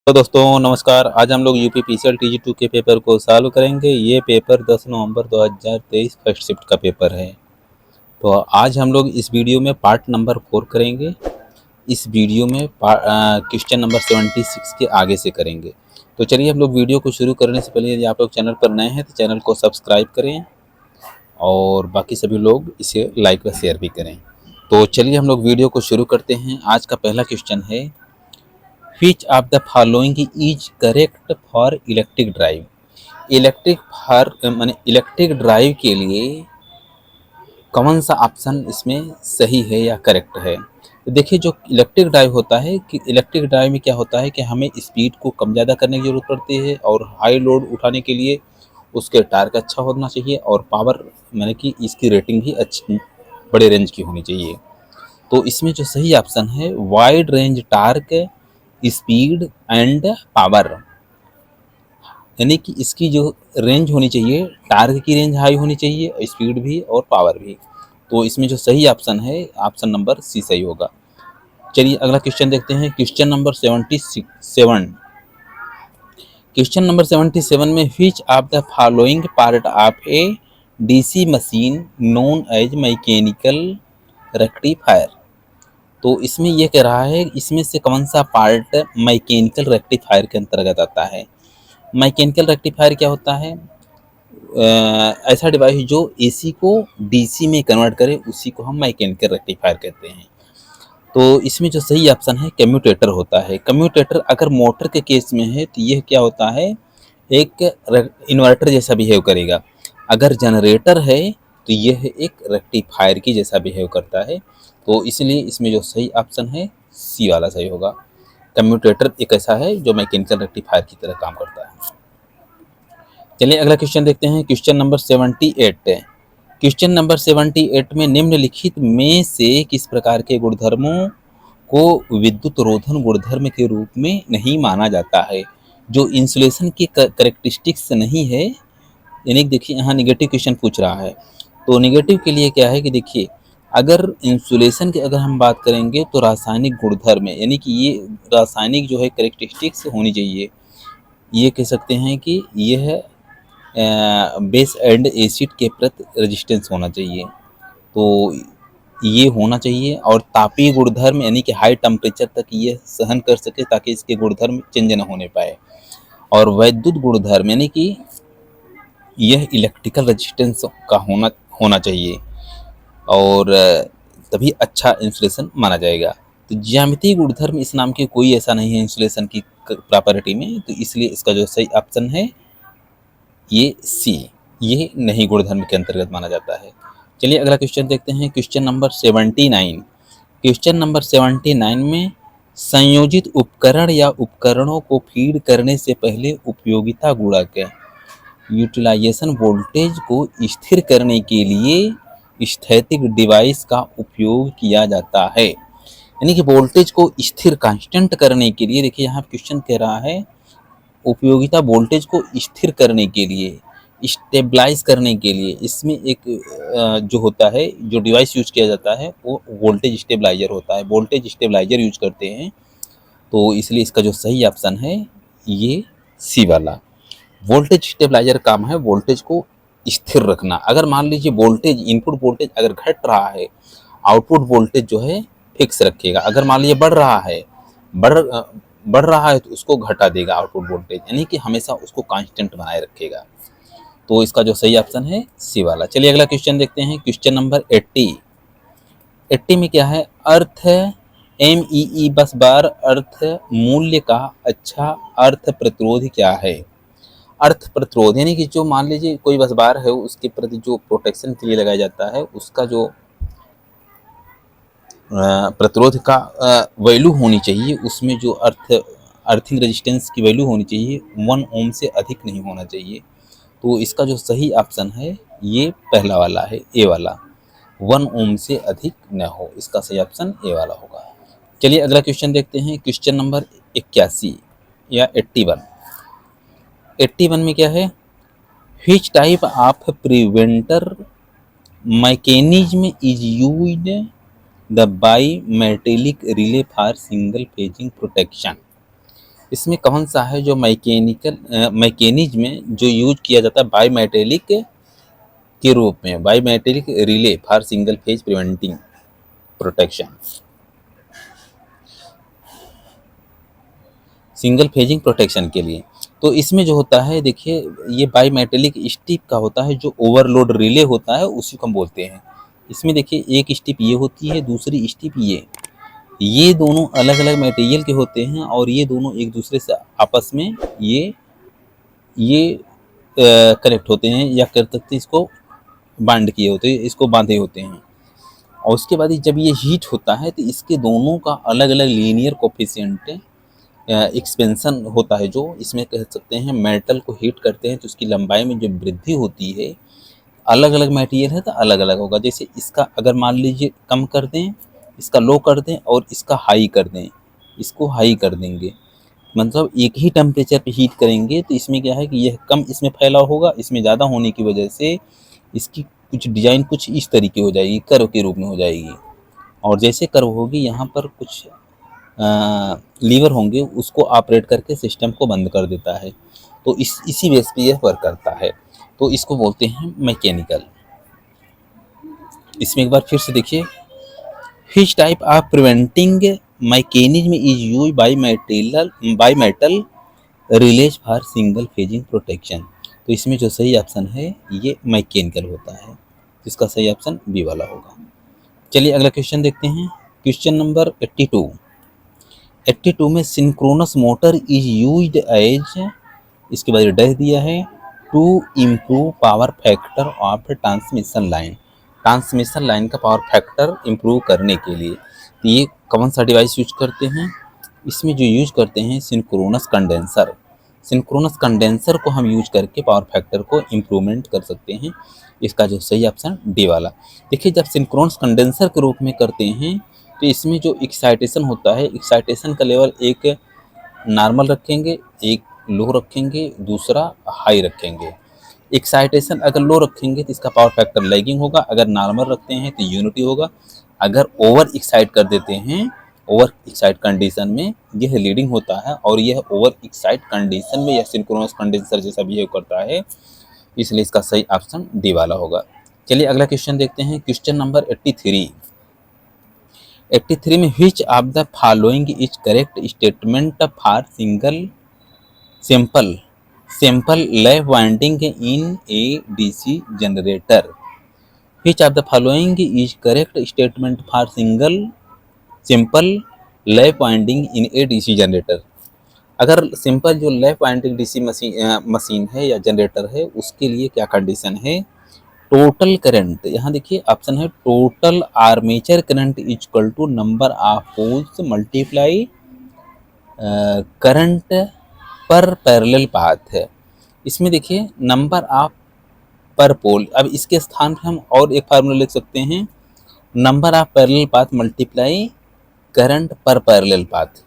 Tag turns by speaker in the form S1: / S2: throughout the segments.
S1: तो दोस्तों नमस्कार। आज हम लोग यूपी पीसीएल टीजी 2 के पेपर को सॉल्व करेंगे। ये पेपर 10 नवंबर 2023 फर्स्ट शिफ्ट का पेपर है। तो आज हम लोग इस वीडियो में पार्ट नंबर 4 करेंगे। इस वीडियो में क्वेश्चन नंबर 76 के आगे से करेंगे। तो चलिए हम लोग वीडियो को शुरू करने से पहले यदि आप लोग चैनल पर नए हैं तो चैनल को सब्सक्राइब करें और बाकी सभी लोग इसे लाइक व शेयर भी करें। तो चलिए हम लोग वीडियो को शुरू करते हैं। आज का पहला क्वेश्चन है, Which of the following is correct for electric drive. Electric drive के लिए कौन सा ऑप्शन इसमें सही है या करेक्ट है। तो देखिए, जो इलेक्ट्रिक ड्राइव होता है कि इलेक्ट्रिक ड्राइव में क्या होता है कि हमें स्पीड को कम ज़्यादा करने की ज़रूरत पड़ती है और हाई लोड उठाने के लिए उसके टायर का अच्छा होना चाहिए और पावर माने कि इसकी रेटिंग भी अच्छी बड़े रेंज की होनी चाहिए। तो इसमें जो सही ऑप्शन है wide range torque speed and power, यानी कि इसकी जो रेंज होनी चाहिए, टार्क की रेंज हाई होनी चाहिए, स्पीड भी और पावर भी। तो इसमें जो सही ऑप्शन है ऑप्शन नंबर सी सही होगा। चलिए अगला क्वेश्चन देखते हैं। Question number 77। क्वेश्चन नंबर 77 में which of the following part of a DC machine known as mechanical rectifier. तो इसमें यह कह रहा है इसमें से कौन सा पार्ट मैकेनिकल रेक्टिफायर के अंतर्गत आता है। मैकेनिकल रेक्टिफायर क्या होता है? ऐसा डिवाइस जो एसी को डीसी में कन्वर्ट करे उसी को हम मैकेनिकल रेक्टिफायर कहते हैं। तो इसमें जो सही ऑप्शन है कम्यूटेटर होता है। कम्यूटेटर अगर मोटर के केस में है तो यह क्या होता है, एक इन्वर्टर जैसा बिहेव करेगा। अगर जनरेटर है तो यह एक रेक्टिफायर की जैसा बिहेव करता है। तो इसलिए इसमें जो सही ऑप्शन है सी वाला सही होगा। कम्यूटेटर एक ऐसा है जो मैकेनिकल रेक्टिफायर की तरह काम करता है। चलिए अगला क्वेश्चन देखते हैं। Question number 78। क्वेश्चन नंबर 78 में निम्नलिखित में से किस प्रकार के गुणधर्मों को विद्युत रोधन गुणधर्म के रूप में नहीं माना जाता है, जो इंसुलेशन की करेक्टरिस्टिक्स नहीं है। यानी देखिए यहाँ निगेटिव क्वेश्चन पूछ रहा है। तो निगेटिव के लिए क्या है कि देखिए, अगर इंसुलेशन की अगर हम बात करेंगे तो रासायनिक गुणधर्म है, यानी कि ये रासायनिक जो है करेक्टरिस्टिक्स होनी चाहिए। ये कह सकते हैं कि यह बेस एंड एसिड के प्रति रेजिस्टेंस होना चाहिए। तो ये होना चाहिए और तापीय गुणधर्म यानी कि हाई टेम्परेचर तक ये सहन कर सके ताकि इसके गुणधर्म चेंज न होने पाए। और वैद्युत गुणधर्म यानी कि यह इलेक्ट्रिकल रेजिस्टेंस का होना चाहिए और तभी अच्छा इंसुलेशन माना जाएगा। तो ज्यामितीय गुणधर्म इस नाम के कोई ऐसा नहीं है इंसुलेशन की प्रॉपर्टी में, तो इसलिए इसका जो सही ऑप्शन है ये सी, ये नहीं गुणधर्म के अंतर्गत माना जाता है। चलिए अगला क्वेश्चन देखते हैं। Question number 79। क्वेश्चन नंबर 79 में संयोजित उपकरण या उपकरणों को फीड करने से पहले उपयोगिता गुणक यूटिलाइजेशन वोल्टेज को स्थिर करने के लिए स्थैतिक डिवाइस का उपयोग किया जाता है। यानी कि वोल्टेज को स्थिर कांस्टेंट करने के लिए, देखिए यहाँ क्वेश्चन कह रहा है उपयोगिता वोल्टेज को स्थिर करने के लिए, स्टेबलाइज करने के लिए इसमें एक जो होता है, जो डिवाइस यूज किया जाता है वो वोल्टेज स्टेबलाइजर होता है। वोल्टेज स्टेबलाइजर यूज करते हैं। तो इसलिए इसका जो सही ऑप्शन है ये सी वाला। वोल्टेज स्टेबलाइजर काम है वोल्टेज को स्थिर रखना। अगर मान लीजिए वोल्टेज, इनपुट वोल्टेज अगर घट रहा है, आउटपुट वोल्टेज जो है फिक्स रखेगा। अगर मान लीजिए बढ़ रहा है तो उसको घटा देगा आउटपुट वोल्टेज, यानी कि हमेशा उसको कांस्टेंट बनाए रखेगा। तो इसका जो सही ऑप्शन है सी वाला। चलिए अगला क्वेश्चन देखते हैं। Question number 80। 80 में क्या है, अर्थ MEE बस बार अर्थ मूल्य का अच्छा अर्थ प्रतिरोध क्या है। अर्थ प्रतिरोध यानी कि जो मान लीजिए कोई बस बार है उसके प्रति जो प्रोटेक्शन के लिए लगाया जाता है उसका जो प्रतिरोध का वैल्यू होनी चाहिए, उसमें जो अर्थिंग रेजिस्टेंस की वैल्यू होनी चाहिए 1 ओम से अधिक नहीं होना चाहिए। तो इसका जो सही ऑप्शन है ये पहला वाला है, ए वाला, 1 ओम से अधिक न हो। इसका सही ऑप्शन ए वाला होगा। चलिए अगला क्वेश्चन देखते हैं। क्वेश्चन नंबर 81 या 81। 81 में क्या है, which type of preventer mechanism is used the by metallic relay for single phasing protection. इसमें कौन सा है जो मैकेनिज्म में जो यूज किया जाता है बाईमेटेलिक के रूप में, bimetallic relay for single phase preventing protection, single phasing protection के लिए। तो इसमें जो होता है देखिए, ये बाईमेटेलिक स्टिप का होता है, जो ओवरलोड रिले होता है उसी को हम बोलते हैं। इसमें देखिए एक स्टिप ये होती है, दूसरी स्टिप ये दोनों अलग अलग मटेरियल के होते हैं और ये दोनों एक दूसरे से आपस में ये कनेक्ट होते हैं, या कर सकते हैं इसको बांड किए होते हैं, इसको बांधे होते हैं। और उसके बाद जब ये हीट होता है तो इसके दोनों का अलग अलग लीनियर कोफिशिएंट एक्सपेंशन होता है, जो इसमें कह सकते हैं मेटल को हीट करते हैं तो उसकी लंबाई में जो वृद्धि होती है, अलग अलग मटेरियल है तो अलग अलग होगा। जैसे इसका अगर मान लीजिए कम कर दें, इसका लो कर दें और इसका हाई कर दें, इसको हाई कर देंगे, मतलब एक ही टेम्परेचर पे हीट करेंगे तो इसमें क्या है कि यह कम इसमें फैला होगा, इसमें ज़्यादा होने की वजह से इसकी कुछ डिज़ाइन कुछ इस तरीके हो जाएगी, कर्व के रूप में हो जाएगी। और जैसे कर्व होगी यहाँ पर कुछ लीवर होंगे, उसको ऑपरेट करके सिस्टम को बंद कर देता है। तो इसी बेस पे यह वर्क करता है, तो इसको बोलते हैं मैकेनिकल। इसमें एक बार फिर से देखिए, which type of preventing mechanism is used by metal relays for single phasing protection। तो इसमें जो सही ऑप्शन है ये मैकेनिकल होता है, जिसका सही ऑप्शन बी वाला होगा। चलिए अगला क्वेश्चन देखते हैं, क्वेश्चन नंबर 82 में synchronous motor is used as, इसके बाद डैश दिया है, to improve power factor of transmission line, transmission line का पावर फैक्टर इम्प्रूव करने के लिए। तो ये कौन सा डिवाइस यूज करते हैं, इसमें जो यूज करते हैं सिंक्रोनस कंडेंसर। सिंक्रोनस कंडेंसर को हम यूज करके पावर फैक्टर को इम्प्रूवमेंट कर सकते हैं। इसका जो सही ऑप्शन डी वाला। देखिए जब सिंक्रोनस कंडेंसर के रूप में करते हैं तो इसमें जो एक्साइटेशन होता है, एक्साइटेशन का लेवल एक नॉर्मल रखेंगे, एक लो रखेंगे, दूसरा हाई रखेंगे। एक्साइटेशन अगर लो रखेंगे तो इसका पावर फैक्टर लैगिंग होगा, अगर नॉर्मल रखते हैं तो यूनिटी होगा। अगर ओवर एक्साइट कर देते हैं, ओवर एक्साइट कंडीशन में यह लीडिंग होता है, और यह ओवर एक्साइट कंडीशन में यह सिंक्रोनस कंडेंसर जैसा बिहेव करता है, इसलिए इसका सही ऑप्शन डी वाला होगा। चलिए अगला क्वेश्चन देखते हैं, क्वेश्चन नंबर 83 में which of the following is correct statement for simple lap winding in A DC generator. Which of the following is correct statement for simple lap winding in A DC generator. अगर simple जो lap winding DC machine है या generator है, उसके लिए क्या condition है, total current, यहाँ देखिए ऑप्शन है total armature current is equal to number of poles multiply current पर पैरेलल पाथ है। इसमें देखिए नंबर ऑफ पर पोल, अब इसके स्थान पर हम और एक फार्मूला लिख सकते हैं, number of parallel path multiply current पर पैरेलल पाथ।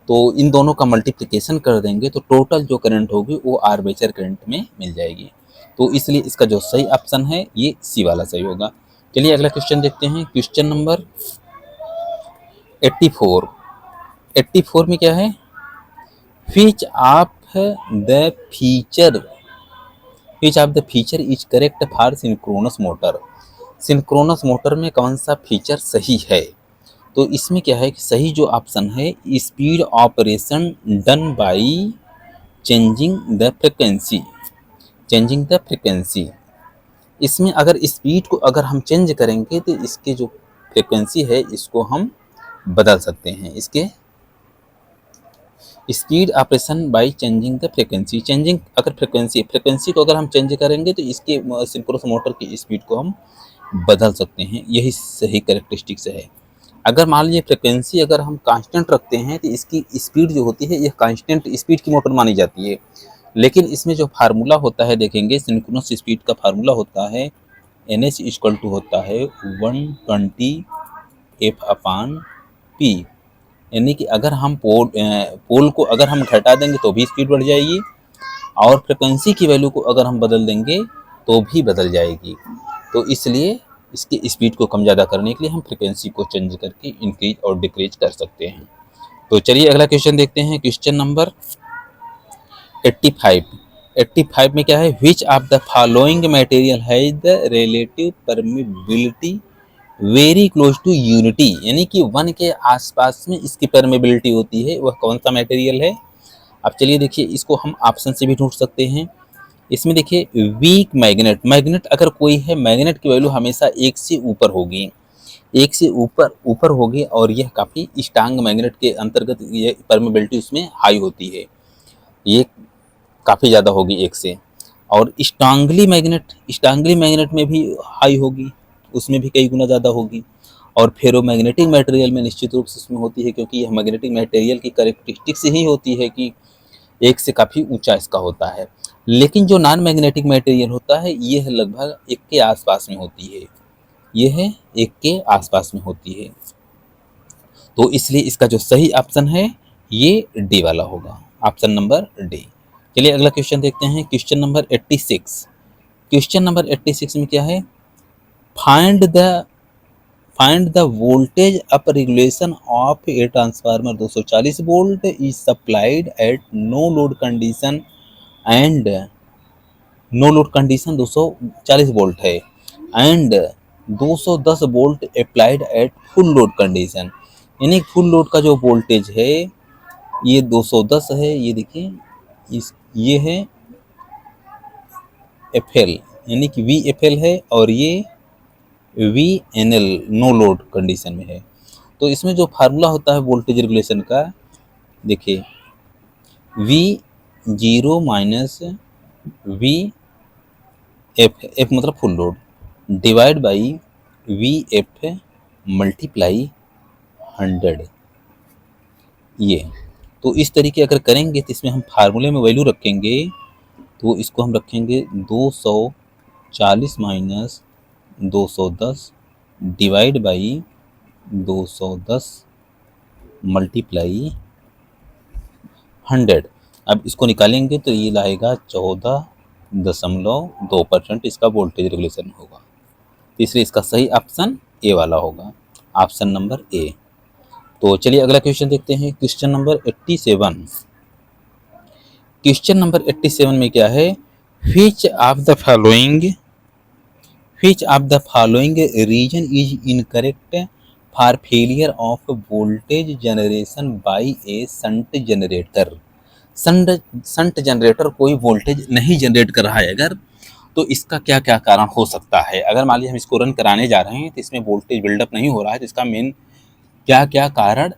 S1: तो इन दोनों का मल्टीप्लिकेशन कर देंगे तो टोटल जो करंट होगी वो आर्मेचर करंट में मिल जाएगी। तो इसलिए इसका जो सही ऑप्शन है ये सी वाला सही होगा। चलिए अगला क्वेश्चन देखते हैं, क्वेश्चन नंबर 84 में क्या है, which of the feature is correct for synchronous motor. Synchronous motor में कौन सा फीचर सही है, तो इसमें क्या है कि सही जो ऑप्शन है, speed operation done by changing the frequency. इसमें अगर स्पीड को अगर हम चेंज करेंगे तो इसके जो फ्रिक्वेंसी है इसको हम बदल सकते हैं। इसके speed operation by changing the frequency, changing अगर फ्रिक्वेंसी को अगर हम चेंज करेंगे तो इसके सिंक्रोनस मोटर की स्पीड को हम बदल सकते हैं, यही सही कैरेक्टरिस्टिक्स है। अगर मान लीजिए फ्रिक्वेंसी अगर हम कांस्टेंट रखते हैं तो इसकी स्पीड जो होती है यह कांस्टेंट स्पीड की मोटर मानी जाती है। लेकिन इसमें जो फार्मूला होता है देखेंगे, सिंक्रोनस स्पीड का फार्मूला होता है NS इक्वल टू होता है 120 F/P, यानी कि अगर हम पोल को अगर हम घटा देंगे तो भी स्पीड बढ़ जाएगी, और फ्रिक्वेंसी की वैल्यू को अगर हम बदल देंगे तो भी बदल जाएगी। तो इसलिए इसकी स्पीड को कम ज़्यादा करने के लिए हम फ्रिक्वेंसी को चेंज करके इंक्रीज और डिक्रीज कर सकते हैं। तो चलिए अगला क्वेश्चन देखते हैं, क्वेश्चन नंबर 85। 85 में क्या है, which of the following material has the relative permeability very close to unity, यानी कि वन के आसपास में इसकी परमेबिलिटी होती है, वह कौन सा मटेरियल है। अब चलिए देखिए, इसको हम ऑप्शन से भी ढूंढ सकते हैं। इसमें देखिए वीक मैग्नेट, मैग्नेट अगर कोई है, मैग्नेट की वैल्यू हमेशा एक से ऊपर होगी, एक से ऊपर ऊपर होगी, और यह काफ़ी स्ट्रांग मैग्नेट के अंतर्गत ये परमेबिलिटी उसमें हाई होती है, ये काफ़ी ज़्यादा होगी एक से। और स्ट्रांगली मैग्नेट में भी हाई होगी, उसमें भी कई गुना ज़्यादा होगी। और फेरोमैग्नेटिक मटेरियल में निश्चित रूप से उसमें होती है, क्योंकि यह मैग्नेटिक मटेरियल की कैरेक्टरिस्टिक्स ही होती है कि एक से काफ़ी ऊंचा इसका होता है। लेकिन जो नॉन मैग्नेटिक मटेरियल होता है, यह लगभग एक के आसपास में होती है, यह एक के आसपास में होती है। तो इसलिए इसका जो सही ऑप्शन है ये डी वाला होगा, ऑप्शन नंबर डी। चलिए अगला क्वेश्चन देखते हैं, क्वेश्चन नंबर 86। क्वेश्चन नंबर 86 में क्या है, find the voltage up regulation of a transformer 240 volt is supplied at no load condition and no load condition 240 volt है, and 210 volt applied at full load condition, यानी full load का जो voltage है ये 210 है, ये देखिए ये है FL, यानी कि VFL है, और ये VNL नो लोड कंडीशन में है। तो इसमें जो फार्मूला होता है वोल्टेज रेगुलेशन का, देखिए V0 माइनस F मतलब full load divide by VF multiply 100, ये। तो इस तरीके अगर करेंगे तो इसमें हम फार्मूले में वैल्यू रखेंगे, तो इसको हम रखेंगे 240 माइनस 210 डिवाइड बाई 210 मल्टीप्लाई 100। अब इसको निकालेंगे तो ये लाएगा 14.2%, इसका वोल्टेज रेगुलेशन होगा। इसलिए इसका सही ऑप्शन ए वाला होगा, ऑप्शन नंबर ए। तो चलिए अगला क्वेश्चन देखते हैं, क्वेश्चन नंबर 87। क्वेश्चन नंबर 87 में क्या है, which of the following reason is incorrect for failure of voltage generation by a shunt generator। Shunt generator कोई वोल्टेज नहीं जनरेट कर रहा है अगर, तो इसका क्या क्या कारण हो सकता है। अगर मान लीजिए हम इसको रन कराने जा रहे हैं तो इसमें वोल्टेज बिल्डअप नहीं हो रहा है, तो इसका मेन क्या क्या कारण,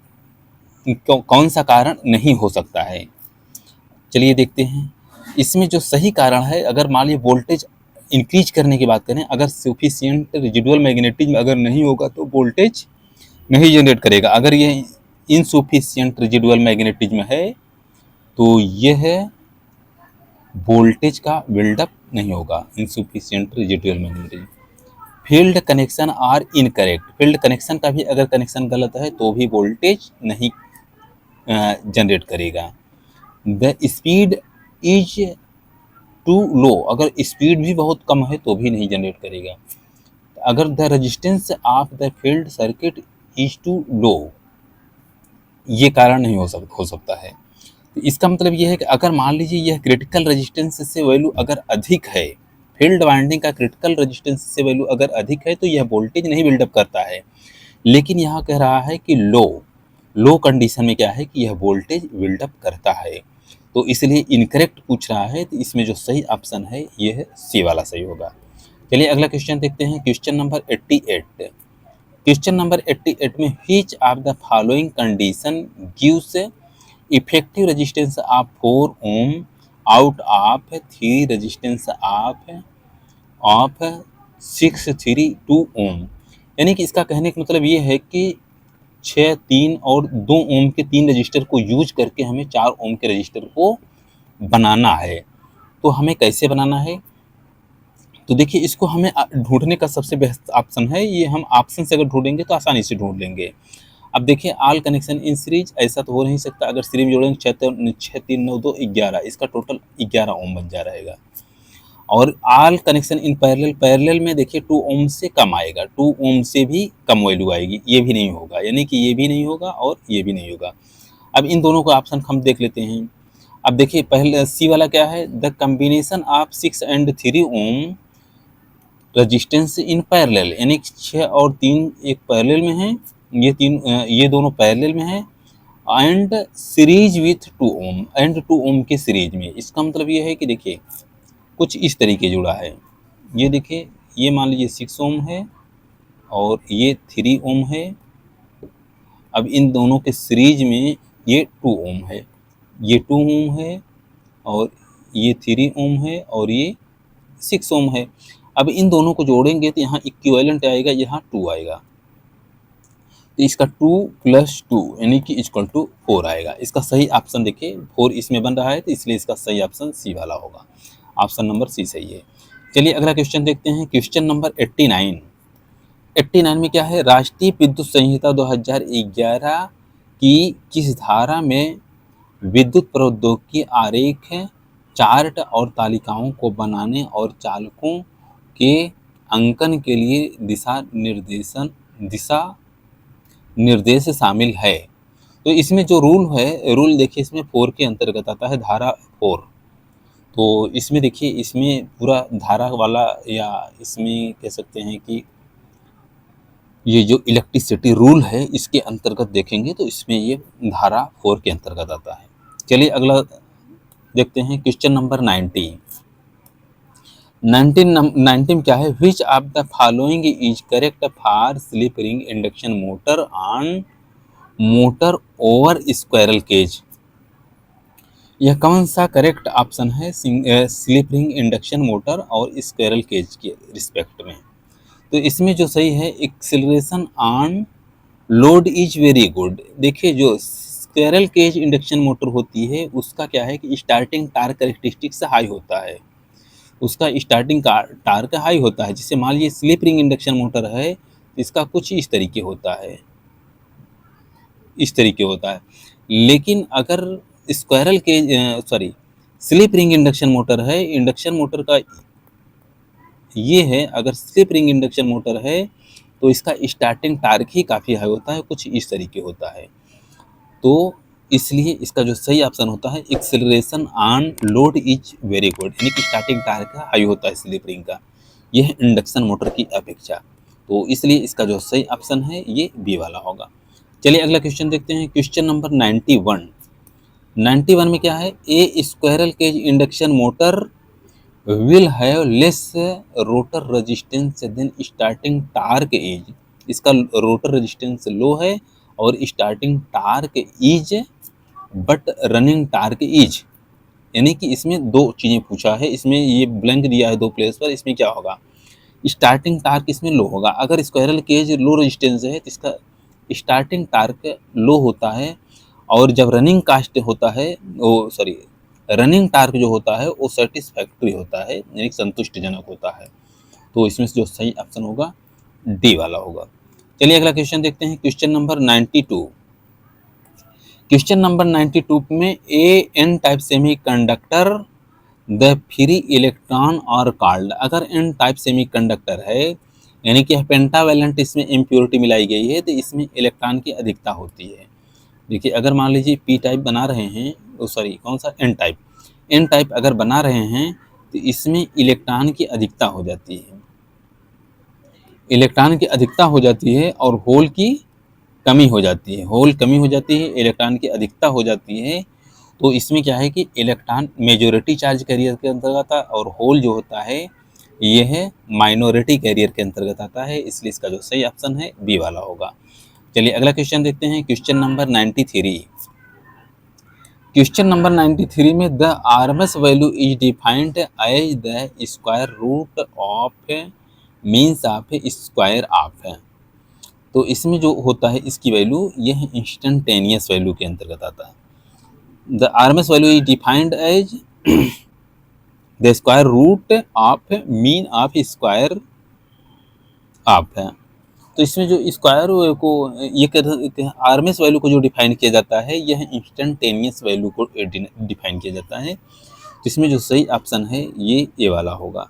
S1: कौन सा कारण नहीं हो सकता है। चलिए देखते हैं, इसमें जो सही कारण है, अगर मान लीजिए वोल्टेज इंक्रीज करने की बात करें, अगर सफिशिएंट रेजिडुअल मैग्नेटिज्म अगर नहीं होगा तो वोल्टेज नहीं जनरेट करेगा। अगर ये इनसफिशिएंट रेजिडुअल मैग्नेटिज्म है तो यह वोल्टेज का बिल्डअप नहीं होगा, insufficient residual magnetism. Field connection are incorrect, field connection का भी अगर कनेक्शन गलत है तो भी वोल्टेज नहीं जनरेट करेगा। द स्पीड इज टू लो, अगर स्पीड भी बहुत कम है तो भी नहीं जनरेट करेगा। अगर the resistance of the field circuit is too low, ये कारण नहीं हो सकता है। तो इसका मतलब ये है कि अगर मान लीजिए यह क्रिटिकल रेजिस्टेंस से वैल्यू अगर अधिक है, फील्ड वाइंडिंग का क्रिटिकल रेजिस्टेंस से वैल्यू अगर अधिक है तो यह वोल्टेज नहीं बिल्डअप करता है। लेकिन यहाँ कह रहा है कि लो कंडीशन में क्या है कि यह वोल्टेज बिल्डअप करता है, तो इसलिए इनकरेक्ट पूछ रहा है। तो इसमें जो सही ऑप्शन है यह सी वाला सही होगा। चलिए अगला क्वेश्चन देखते हैं, क्वेश्चन नंबर 88। क्वेश्चन नंबर 88 में which of the following condition gives effective resistance of 4 ohm out of 3 resistance of 632 ohm, यानी कि इसका कहने का मतलब ये है कि 6, 3 और 2 ओम के 3 रजिस्टर को यूज करके हमें 4 ओम के रजिस्टर को बनाना है। तो हमें कैसे बनाना है, तो देखिए इसको हमें ढूंढने का सबसे बेस्ट ऑप्शन है, ये हम ऑप्शन से अगर ढूंढेंगे तो आसानी से ढूंढ लेंगे। अब देखिए ऑल कनेक्शन इन सीरीज, ऐसा तो हो नहीं सकता, अगर सीरीज में जोड़ेंगे 6, 3, 9, 2, 11, इसका टोटल 11 ओम बन जा रहेगा। और ऑल कनेक्शन इन पैरेलल में देखिए 2 ओम से कम आएगा, 2 ओम से भी कम वैल्यू आएगी, ये भी नहीं होगा, यानी कि ये भी नहीं होगा और ये भी नहीं होगा। अब इन दोनों का ऑप्शन हम देख लेते हैं। अब देखिए पहले सी वाला क्या है, the combination of 6 and 3 ohm resistance in parallel, यानी 6 और 3 एक पैरेलल में है, ये दोनों पैरेलल में है, and series with 2 ohm, and 2 ohm के सीरीज में। इसका मतलब ये है कि देखिए कुछ इस तरीके जुड़ा है, ये देखिए ये मान लीजिए 6 ओम है और ये 3 ओम है। अब इन दोनों के सीरीज में ये 2 ओम है, ये 2 ओम है और ये 3 ओम है और ये 6 ओम है। अब इन दोनों को जोड़ेंगे तो यहाँ इक्विवेलेंट आएगा, यहाँ 2 आएगा, तो इसका 2 + 2 यानी कि इक्वल टू 4 आएगा। इसका सही ऑप्शन देखिए 4 इसमें बन रहा है, तो इसलिए इसका सही ऑप्शन सी वाला होगा, ऑप्शन नंबर सी सही है। चलिए अगला क्वेश्चन देखते हैं, क्वेश्चन नंबर 89। 89 में क्या है, राष्ट्रीय विद्युत संहिता 2011 की किस धारा में विद्युत प्रौद्योगिकी आरेख, चार्ट और तालिकाओं को बनाने और चालकों के अंकन के लिए दिशा निर्देश शामिल है। तो इसमें जो रूल है, रूल देखिए इसमें 4 के अंतर्गत आता है, धारा 4। तो इसमें देखिए इसमें पूरा धारा वाला, या इसमें कह सकते हैं कि ये जो इलेक्ट्रिसिटी रूल है इसके अंतर्गत देखेंगे तो इसमें ये धारा 4 के अंतर्गत आता है। चलिए अगला देखते हैं, क्वेश्चन नंबर 90। 19 में क्या है, which of the following is correct for slip ring induction motor on motor over squirrel cage. यह कौन सा करेक्ट ऑप्शन है स्लिप रिंग इंडक्शन मोटर और स्क्वायरल केज के रिस्पेक्ट में। तो इसमें जो सही है, acceleration on load is very good. देखिए जो स्क्वायरल केज इंडक्शन मोटर होती है उसका क्या है कि स्टार्टिंग टार्क कैरेक्टरिस्टिक्स हाई होता है, उसका स्टार्टिंग टार्क हाई होता है। जैसे मान लीजिए स्लिप रिंग इंडक्शन मोटर है, इसका कुछ इस तरीके होता है, इस तरीके होता है। लेकिन अगर squirrel cage slip ring induction motor है, इंडक्शन मोटर का ये है, अगर स्लिप रिंग इंडक्शन मोटर है तो इसका स्टार्टिंग टार्क ही काफ़ी हाई होता है, कुछ इस तरीके होता है। तो इसलिए इसका जो सही ऑप्शन होता है, acceleration on load is very good, यानी कि स्टार्टिंग टार्क हाई होता है स्लिप रिंग का, यह इंडक्शन मोटर की अपेक्षा। तो इसलिए इसका जो सही ऑप्शन है ये बी वाला होगा। चलिए अगला क्वेश्चन देखते हैं, क्वेश्चन नंबर 91। 91 में क्या है, a squirrel cage induction motor will have less rotor resistance than starting torque is. इसका रोटर रेजिस्टेंस लो है और starting torque is but running torque is, यानी कि इसमें दो चीज़ें पूछा है, इसमें ये ब्लैंक दिया है 2 प्लेस पर। इसमें क्या होगा, स्टार्टिंग टार्क इसमें लो होगा। अगर स्क्वायरल केज लो रेजिस्टेंस है तो इसका स्टार्टिंग टार्क लो होता है, और जब रनिंग कास्ट होता है रनिंग टार्क जो होता है वो सेटिस्फैक्ट्री होता है, यानी संतुष्टिजनक होता है। तो इसमें से जो सही ऑप्शन होगा डी वाला होगा। चलिए अगला क्वेश्चन देखते हैं, क्वेश्चन नंबर 92। क्वेश्चन नंबर 92 में a N type semiconductor the free electron are called. अगर एन टाइप सेमीकंडक्टर है, यानी कि पेंटावेलेंट इसमें इम्प्योरिटी मिलाई गई है, तो इसमें इलेक्ट्रॉन की अधिकता होती है। देखिए अगर मान लीजिए पी टाइप बना रहे हैं, कौन सा एन टाइप अगर बना रहे हैं तो इसमें इलेक्ट्रॉन की अधिकता हो जाती है, इलेक्ट्रॉन की अधिकता हो जाती है और होल की कमी हो जाती है, होल कमी हो जाती है, इलेक्ट्रॉन की अधिकता हो जाती है। तो इसमें क्या है कि इलेक्ट्रॉन मेजॉरिटी चार्ज कैरियर के अंतर्गत आता है और होल जो होता है यह माइनॉरिटी कैरियर के अंतर्गत आता है, इसलिए इसका जो सही ऑप्शन है बी वाला होगा। चलिए अगला क्वेश्चन देखते हैं, क्वेश्चन नंबर 93। क्वेश्चन नंबर 93 में the RMS value is defined as the square root of means of square of. तो इसमें जो होता है इसकी वैल्यू यह इंस्टेंटेनियस वैल्यू के अंतर्गत आता है। The RMS value is defined as the square root of mean of square of है। तो इसमें जो स्क्वायर को ये आरएमएस वैल्यू को जो डिफाइन किया जाता है यह इंस्टेंटेनियस वैल्यू को डिफाइन किया जाता है। तो इसमें जो सही ऑप्शन है ये ए वाला होगा।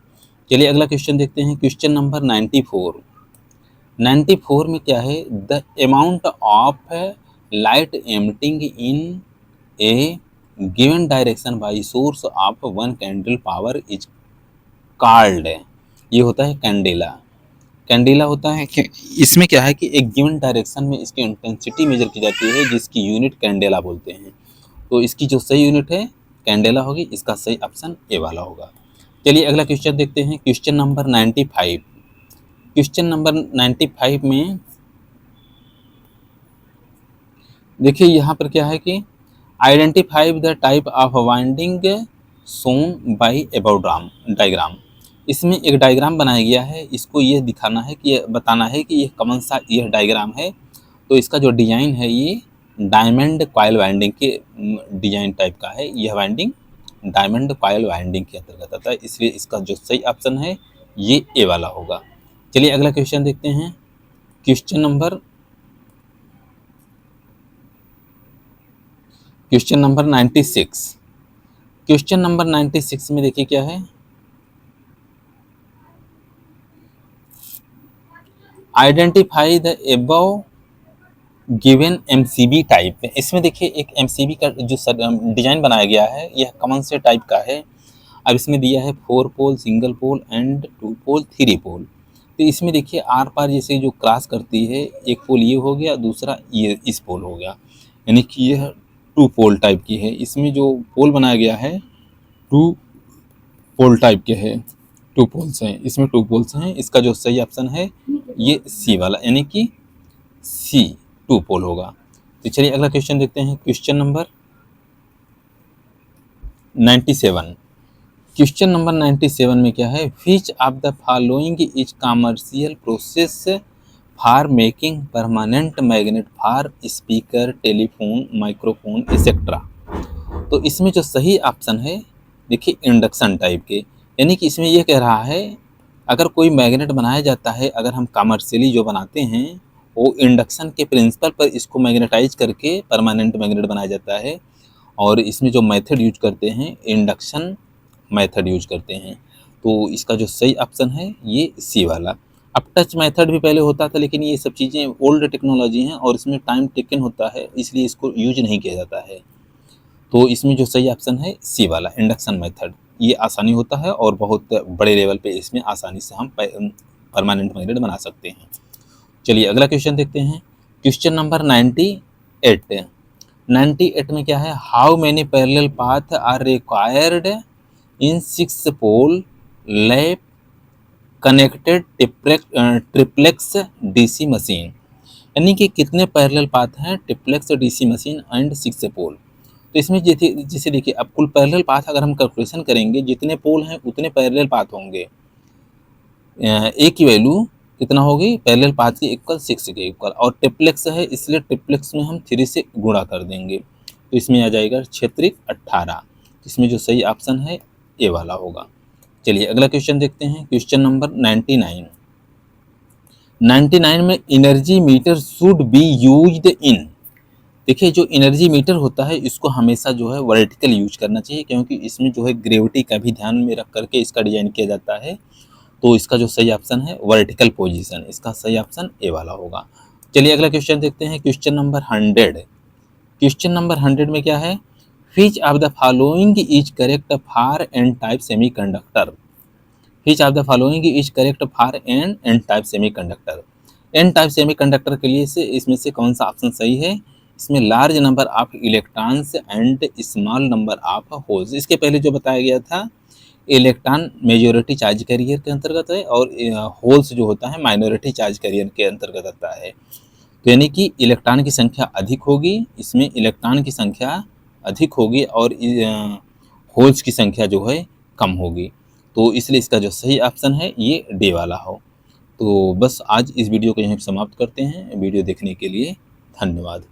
S1: चलिए अगला क्वेश्चन देखते हैं, क्वेश्चन नंबर 94। 94 में क्या है, the amount of light emitting in A given direction by source of one candle power is called, ये होता है कैंडेला। कैंडेला होता है कि इसमें क्या है कि एक गिवन डायरेक्शन में इसकी इंटेंसिटी मेजर की जाती है जिसकी यूनिट कैंडेला बोलते हैं। तो इसकी जो सही यूनिट है कैंडेला होगी, इसका सही ऑप्शन ए वाला होगा। चलिए अगला क्वेश्चन देखते हैं, क्वेश्चन नंबर 95। क्वेश्चन नंबर 95 में देखिए यहाँ पर क्या है कि identify the type of winding shown by above diagram. इसमें एक डायग्राम बनाया गया है, इसको ये दिखाना है कि ये बताना है कि ये कौन सा यह डायग्राम है। तो इसका जो डिजाइन है ये डायमंड कॉइल वाइंडिंग के डिजाइन टाइप का है। यह वाइंडिंग डायमंड कॉइल वाइंडिंग के अंतर्गत आता है, इसलिए इसका जो सही ऑप्शन है ये ए वाला होगा। चलिए अगला क्वेश्चन देखते हैं, क्वेश्चन नंबर 96। क्वेश्चन नंबर 96 में देखिए क्या है, identify the above given MCB type. इसमें देखिए एक एमसीबी का जो डिजाइन बनाया गया है यह कौन से टाइप का है। अब इसमें दिया है 4 पोल, सिंगल पोल एंड 2 पोल, 3 पोल। तो इसमें देखिए आर पार जैसे जो क्रॉस करती है, एक पोल ये हो गया, दूसरा ये इस पोल हो गया, यानी कि यह 2 पोल टाइप की है। इसमें जो पोल बनाया गया है 2 पोल टाइप के है, 2 पोल्स हैं, इसमें 2 पोल्स हैं। इसका जो सही ऑप्शन है ये सी वाला, यानी कि सी 2 पोल होगा। तो चलिए अगला क्वेश्चन देखते हैं, क्वेश्चन नंबर 97। क्वेश्चन नंबर 97 में क्या है, which of the following is commercial process for making permanent magnet for speaker, telephone, microphone etcetera. तो इसमें जो सही ऑप्शन है देखिए इंडक्शन टाइप के, यानी कि इसमें यह कह रहा है अगर कोई मैग्नेट बनाया जाता है, अगर हम कमर्शियली जो बनाते हैं वो इंडक्शन के प्रिंसिपल पर इसको मैग्नेटाइज करके परमानेंट मैग्नेट बनाया जाता है। और इसमें जो मेथड यूज करते हैं इंडक्शन मेथड यूज करते हैं। तो इसका जो सही ऑप्शन है ये सी वाला। अब टच मेथड भी पहले होता था, लेकिन ये सब चीज़ें ओल्ड टेक्नोलॉजी हैं और इसमें टाइम टेकन होता है, इसलिए इसको यूज नहीं किया जाता है। तो इसमें जो सही ऑप्शन है सी वाला इंडक्शन मेथड, ये आसानी होता है और बहुत बड़े लेवल पे इसमें आसानी से हम परमानेंट मैग्नेट बना सकते हैं। चलिए अगला क्वेश्चन देखते हैं, क्वेश्चन नंबर 98। 98 में क्या है, how many parallel path are required in 6 pole lap connected triplex DC machine, यानी कि कितने पैरेलल पाथ हैं triplex DC machine and 6 pole. तो इसमें जैसे देखिए अब कुल पैरेलल पाथ अगर हम कैलकुलेशन करेंगे, जितने पोल हैं उतने पैरेलल पाथ होंगे। ए की वैल्यू कितना होगी पैरेलल पाथ की इक्वल 6 के इक्वल, और ट्रिप्लेक्स है इसलिए ट्रिप्लेक्स में हम 3 से गुणा कर देंगे, तो इसमें आ जाएगा क्षेत्रिक 18। इसमें जो सही ऑप्शन है ए वाला होगा। चलिए अगला क्वेश्चन देखते हैं, क्वेश्चन नंबर 99। 99 में energy meter should be used in. देखिए जो एनर्जी मीटर होता है इसको हमेशा जो है वर्टिकल यूज करना चाहिए, क्योंकि इसमें जो है ग्रेविटी का भी ध्यान में रख करके इसका डिजाइन किया जाता है। तो इसका जो सही ऑप्शन है वर्टिकल पोजीशन, इसका सही ऑप्शन ए वाला होगा। चलिए अगला क्वेश्चन देखते हैं, क्वेश्चन नंबर 100। क्वेश्चन नंबर 100 में क्या है, which of the following is correct for N type semiconductor. Which of the following is correct for N type semiconductor. N type semiconductor के लिए से इसमें से कौन सा ऑप्शन सही है, इसमें large number of electrons and small number of holes. इसके पहले जो बताया गया था इलेक्ट्रॉन मेजॉरिटी चार्ज कैरियर के अंतर्गत है और होल्स जो होता है माइनॉरिटी चार्ज कैरियर के अंतर्गत आता है। तो यानी कि इलेक्ट्रॉन की संख्या अधिक होगी, इसमें इलेक्ट्रॉन की संख्या अधिक होगी और होल्स की संख्या जो है कम होगी। तो इसलिए इसका जो सही ऑप्शन है ये डी वाला हो। तो बस आज इस वीडियो को यहीं समाप्त करते हैं। वीडियो देखने के लिए धन्यवाद।